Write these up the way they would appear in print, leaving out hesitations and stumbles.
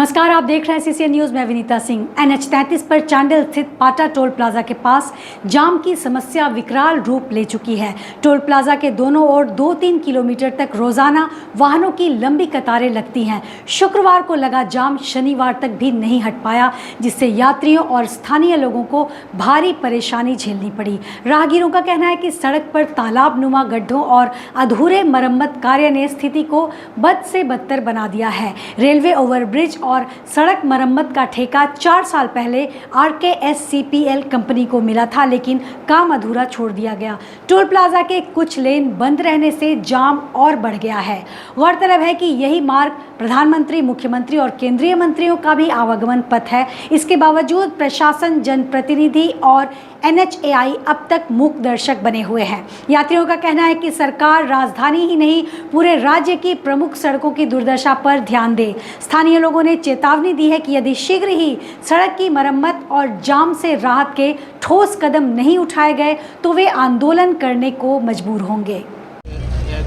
नमस्कार, आप देख रहे हैं सीसीएन न्यूज़। मैं विनीता सिंह। NH 33 पर चांडिल स्थित पाटा टोल प्लाजा के पास जाम की समस्या विकराल रूप ले चुकी है। टोल प्लाजा के दोनों ओर 2-3 किलोमीटर तक रोजाना वाहनों की लंबी कतारें लगती हैं। शुक्रवार को लगा जाम शनिवार तक भी नहीं हट पाया, जिससे यात्रियों और स्थानीय लोगों को भारी परेशानी झेलनी पड़ी। राहगीरों का कहना है कि सड़क पर तालाब नुमा गड्ढों और अधूरे मरम्मत कार्य ने स्थिति को बद से बदतर बना दिया है। रेलवे ओवरब्रिज और सड़क मरम्मत का ठेका 4 साल पहले RKSCPL कंपनी को मिला था, लेकिन काम अधूरा छोड़ दिया गया। टोल प्लाजा के कुछ लेन बंद रहने से जाम और बढ़ गया है। गौरतलब है कि यही मार्ग प्रधानमंत्री, मुख्यमंत्री और केंद्रीय मंत्रियों का भी आवागमन पथ है। इसके बावजूद प्रशासन, जनप्रतिनिधि और NHAI अब तक मूक दर्शक बने हुए हैं। यात्रियों का कहना है कि सरकार राजधानी ही नहीं, पूरे राज्य की प्रमुख सड़कों की दुर्दशा पर ध्यान दे। स्थानीय लोगों ने चेतावनी दी है कि यदि शीघ्र ही सड़क की मरम्मत और जाम से राहत के ठोस कदम नहीं उठाए गए तो वे आंदोलन करने को मजबूर होंगे।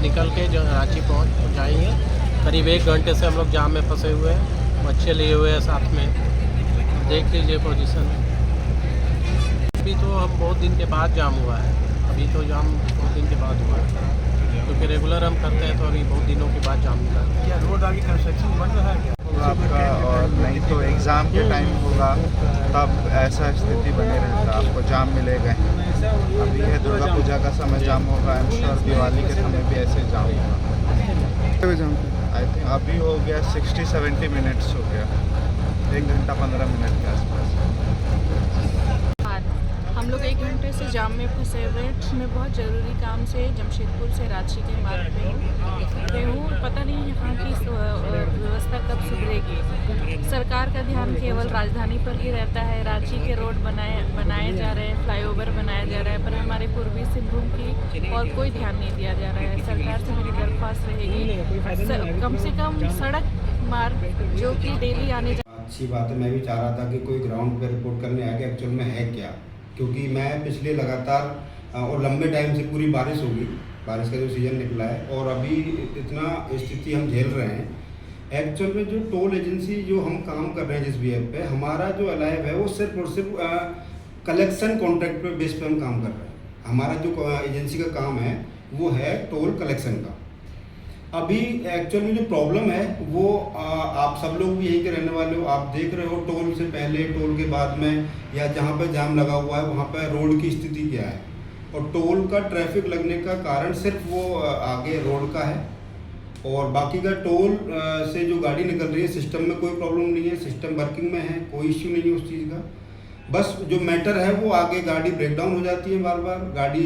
निकल के जो रांची पहुँच जाएंगे, करीब 1 घंटे से हम लोग जाम में फंसे हुए हैं। बच्चे लिए हुए हैं साथ में, देख लीजिए पोजीशन। अभी तो हम बहुत दिन के बाद जाम हुआ है, अभी तो जाम बहुत दिन के बाद हुआ है, क्योंकि रेगुलर हम करते हैं तो अभी बहुत दिनों के बाद जाम मिला है। क्या रोड आगे कंस्ट्रक्शन बन रहा है क्या आपका? और नहीं तो एग्ज़ाम के टाइम होगा तब ऐसा स्थिति बने रहता, आपको जाम मिलेगा। अभी है दुर्गा पूजा का समय जाम होगा, आई एम श्योर दिवाली के समय भी ऐसे जाम होगा। आई थिंक अभी हो गया 60-70 मिनट्स हो गया, 1 घंटा 15 मिनट के आसपास। हम लोग 1 घंटे से जाम में फंसे हुए। मैं बहुत ज़रूरी काम से जमशेदपुर से रांची के मार्ग पे हूँ। पता नहीं यहाँ की व्यवस्था कब सुधरेगी। सरकार का ध्यान केवल राजधानी पर ही रहता है। रांची के रोड बनाए जा रहे हैं, फ्लाईओवर बनाया जा रहा है, पर हमारे पूर्वी सिंहभूम की और कोई ध्यान नहीं दिया जा रहा है। सरकार से मेरी दरख्वास्त रहेगी, कम से कम सड़क मार्ग जो कि डेली आने अच्छी बात है। मैं भी चाह रहा था कि कोई ग्राउंड पर रिपोर्ट करने आए कि एक्चुअल में है क्या, क्योंकि मैं पिछले लगातार और लंबे टाइम से पूरी बारिश होगी, बारिश का जो सीज़न निकला है और अभी इतना स्थिति हम झेल रहे हैं। एक्चुअल में जो टोल एजेंसी जो हम काम कर रहे हैं जिस भी ऐप पे, हमारा जो अलाइव है वो सिर्फ और सिर्फ कलेक्शन कॉन्ट्रैक्ट पे बेस पे हम काम कर रहे हैं। हमारा जो एजेंसी का काम है वो है टोल कलेक्शन का। अभी एक्चुअल में जो प्रॉब्लम है वो आप सब लोग भी यहीं के रहने वाले हो, आप देख रहे हो टोल से पहले, टोल के बाद में, या जहाँ पे जाम लगा हुआ है वहाँ पे रोड की स्थिति क्या है। और टोल का ट्रैफिक लगने का कारण सिर्फ वो आगे रोड का है, और बाकी का टोल से जो गाड़ी निकल रही है सिस्टम में कोई प्रॉब्लम नहीं है, सिस्टम वर्किंग में है, कोई इश्यू नहीं है उस चीज़ का। बस जो मैटर है वो आगे गाड़ी ब्रेक डाउन हो जाती है बार बार, गाड़ी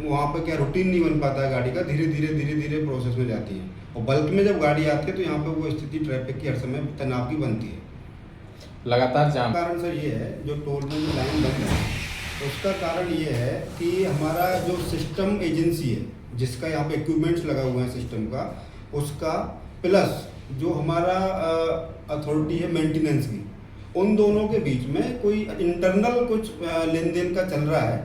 वहाँ पर क्या रूटीन नहीं बन पाता है गाड़ी का, धीरे धीरे प्रोसेस में जाती है। और बल्क में जब गाड़ी आती है तो यहाँ पर वो स्थिति ट्रैफिक की हर समय तनाव की बनती है। लगातार जाम कारण सर ये है, जो टोल में जो लाइन बंद है उसका कारण ये है कि हमारा जो सिस्टम एजेंसी है जिसका यहाँ पे इक्विपमेंट्स लगा हुआ है सिस्टम का, उसका प्लस जो हमारा अथॉरिटी है मेंटेनेंस की, उन दोनों के बीच में कोई इंटरनल कुछ लेन देन का चल रहा है।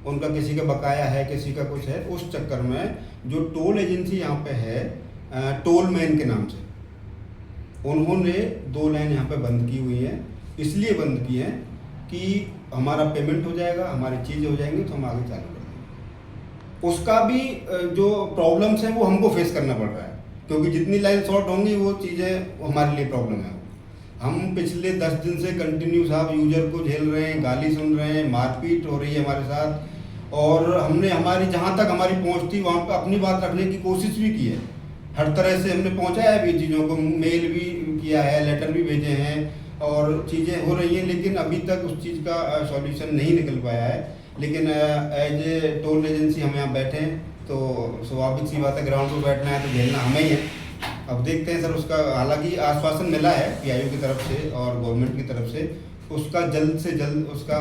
उनका किसी का बकाया है, किसी का कुछ है। उस चक्कर में जो टोल एजेंसी यहाँ पे है टोल मैन के नाम से, उन्होंने 2 लाइन यहाँ पे बंद की हुई है। इसलिए बंद की है कि हमारा पेमेंट हो जाएगा, हमारी चीज़ें हो जाएंगी तो हम आगे चालू कर देंगे। उसका भी जो प्रॉब्लम्स हैं वो हमको फेस करना पड़ रहा है, क्योंकि जितनी लाइन शॉर्ट होंगी वो चीज़ें हमारे लिए प्रॉब्लम है। हम पिछले 10 दिन से कंटिन्यू साहब यूजर को झेल रहे हैं, गाली सुन रहे हैं, मारपीट हो रही है हमारे साथ, और हमने हमारी जहाँ तक हमारी पहुँच थी वहाँ पर अपनी बात रखने की कोशिश भी की है। हर तरह से हमने पहुँचाया भी चीज़ों को, मेल भी किया है, लेटर भी भेजे हैं और चीज़ें हो रही हैं, लेकिन अभी तक उस चीज़ का सॉल्यूशन नहीं निकल पाया है। लेकिन एज ए टोल एजेंसी हम यहाँ बैठे हैं तो स्वाभाविक सी बात है, ग्राउंड पर बैठना है तो झेलना हमें ही है। अब देखते हैं सर, उसका हालांकि आश्वासन मिला है PIO की तरफ से और गवर्नमेंट की तरफ से, उसका जल्द से जल्द उसका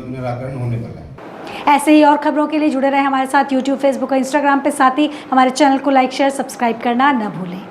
निराकरण होने वाला है। ऐसे ही और खबरों के लिए जुड़े रहे हमारे साथ YouTube, Facebook और Instagram पे। साथ ही हमारे चैनल को लाइक, शेयर, सब्सक्राइब करना न भूलें।